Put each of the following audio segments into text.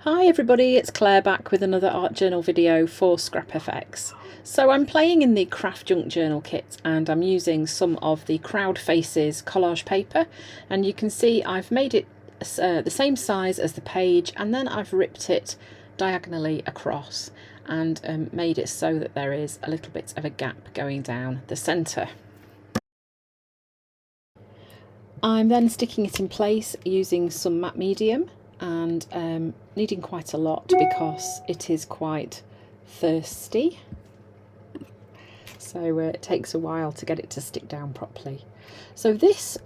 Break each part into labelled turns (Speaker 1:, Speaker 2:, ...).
Speaker 1: Hi everybody, it's Claire back with another art journal video for Scrap FX. So I'm playing in the Craft Junk Journal kit and I'm using some of the Crowd Faces collage paper, and you can see I've made it the same size as the page, and then I've ripped it diagonally across and made it so that there is a little bit of a gap going down the centre. I'm then sticking it in place using some matte medium and needing quite a lot because it is quite thirsty, so it takes a while to get it to stick down properly. So this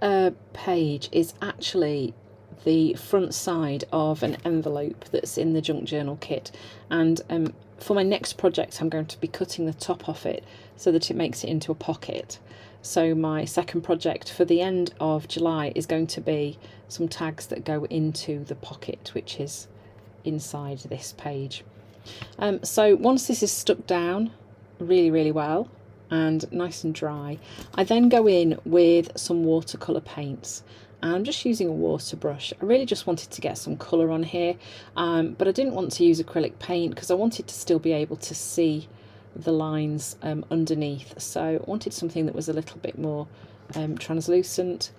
Speaker 1: page is actually the front side of an envelope that's in the junk journal kit, and for my next project I'm going to be cutting the top off it so that it makes it into a pocket. So my second project for the end of July is going to be some tags that go into the pocket, which is inside this page. So once this is stuck down really well and nice and dry, I then go in with some watercolour paints. I'm just using a water brush. I really just wanted to get some colour on here, but I didn't want to use acrylic paint because I wanted to still be able to see the lines underneath, so I wanted something that was a little bit more translucent.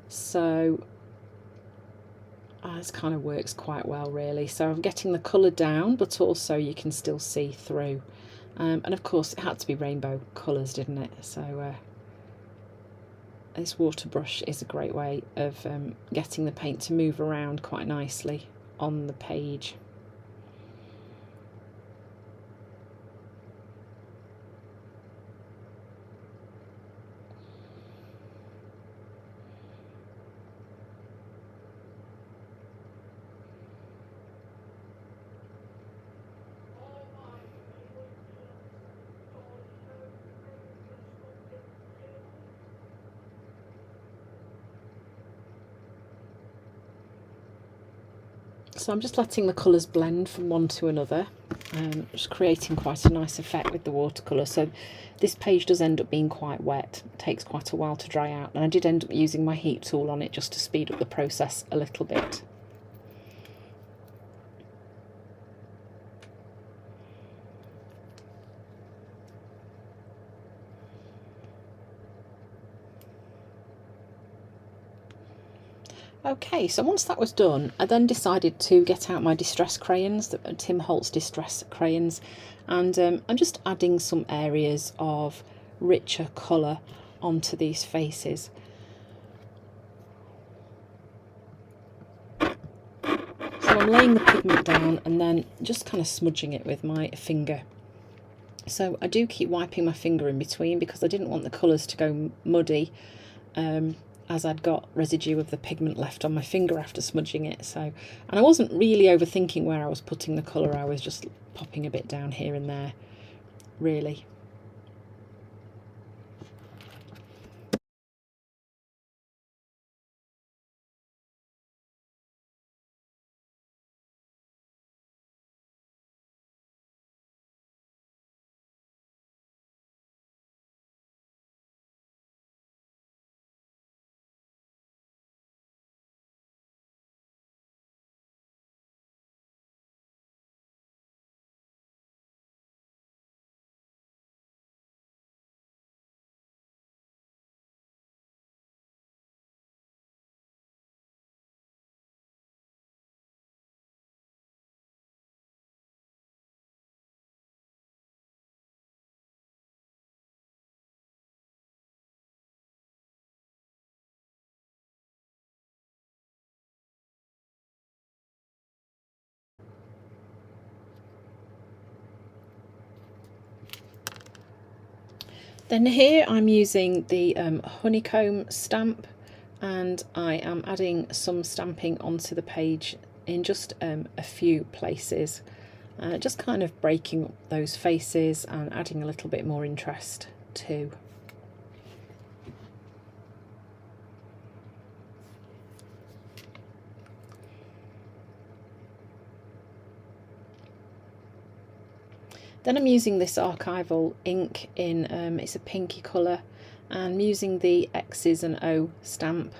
Speaker 1: So this kind of works quite well really. So I'm getting the colour down, but also you can still see through, and of course it had to be rainbow colours, didn't it? So this water brush is a great way of getting the paint to move around quite nicely on the page. So I'm just letting the colours blend from one to another, just creating quite a nice effect with the watercolour. So this page does end up being quite wet, it takes quite a while to dry out, and I did end up using my heat tool on it just to speed up the process a little bit. Okay, so once that was done, I then decided to get out my distress crayons, the Tim Holtz distress crayons, and I'm just adding some areas of richer colour onto these faces. So I'm laying the pigment down and then just kind of smudging it with my finger. So I do keep wiping my finger in between because I didn't want the colours to go muddy, as I'd got residue of the pigment left on my finger after smudging it. So, and I wasn't really overthinking where I was putting the colour, I was just popping a bit down here and there, really. Then here I'm using the honeycomb stamp, and I am adding some stamping onto the page in just a few places, just kind of breaking up those faces and adding a little bit more interest too. Then I'm using this archival ink in, it's a pinky colour, and I'm using the X's and O stamp.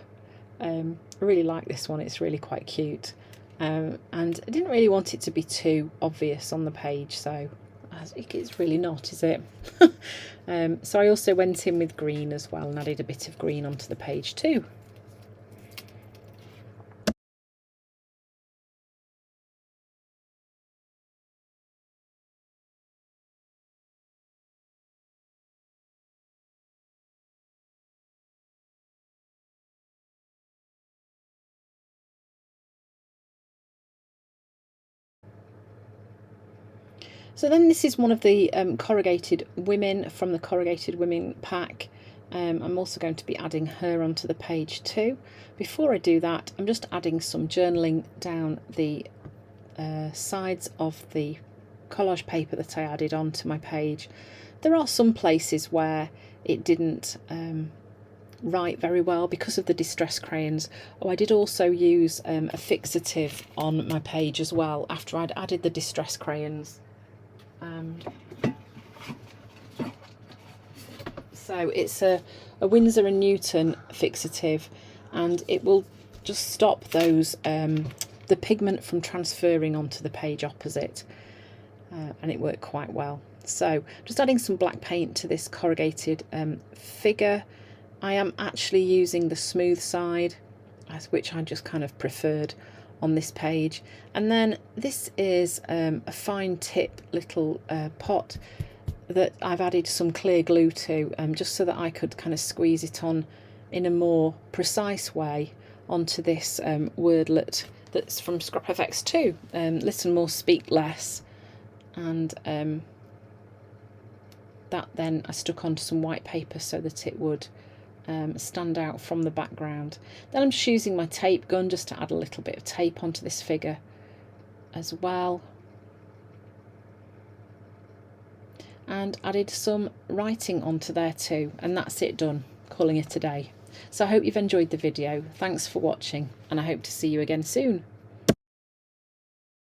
Speaker 1: I really like this one, it's really quite cute. and I didn't really want it to be too obvious on the page, so it's really not, is it? So I also went in with green as well and added a bit of green onto the page too. So then this is one of the corrugated women from the corrugated women pack. I'm also going to be adding her onto the page too. Before I do that, I'm just adding some journaling down the sides of the collage paper that I added onto my page. There are some places where it didn't write very well because of the distress crayons. Oh, I did also use a fixative on my page as well after I'd added the distress crayons. So it's a Winsor & Newton fixative, and it will just stop those the pigment from transferring onto the page opposite, and it worked quite well. So just adding some black paint to this corrugated figure. I am actually using the smooth side, which I just kind of preferred on this page. And then this is a fine tip little pot that I've added some clear glue to, just so that I could kind of squeeze it on in a more precise way onto this wordlet that's from Scrap FX2, Listen More, Speak Less. And that then I stuck onto some white paper so that it would stand out from the background. Then I'm just using my tape gun just to add a little bit of tape onto this figure as well, and added some writing onto there too, and that's it done, calling it a day. So I hope you've enjoyed the video. Thanks for watching, and I hope to see you again soon.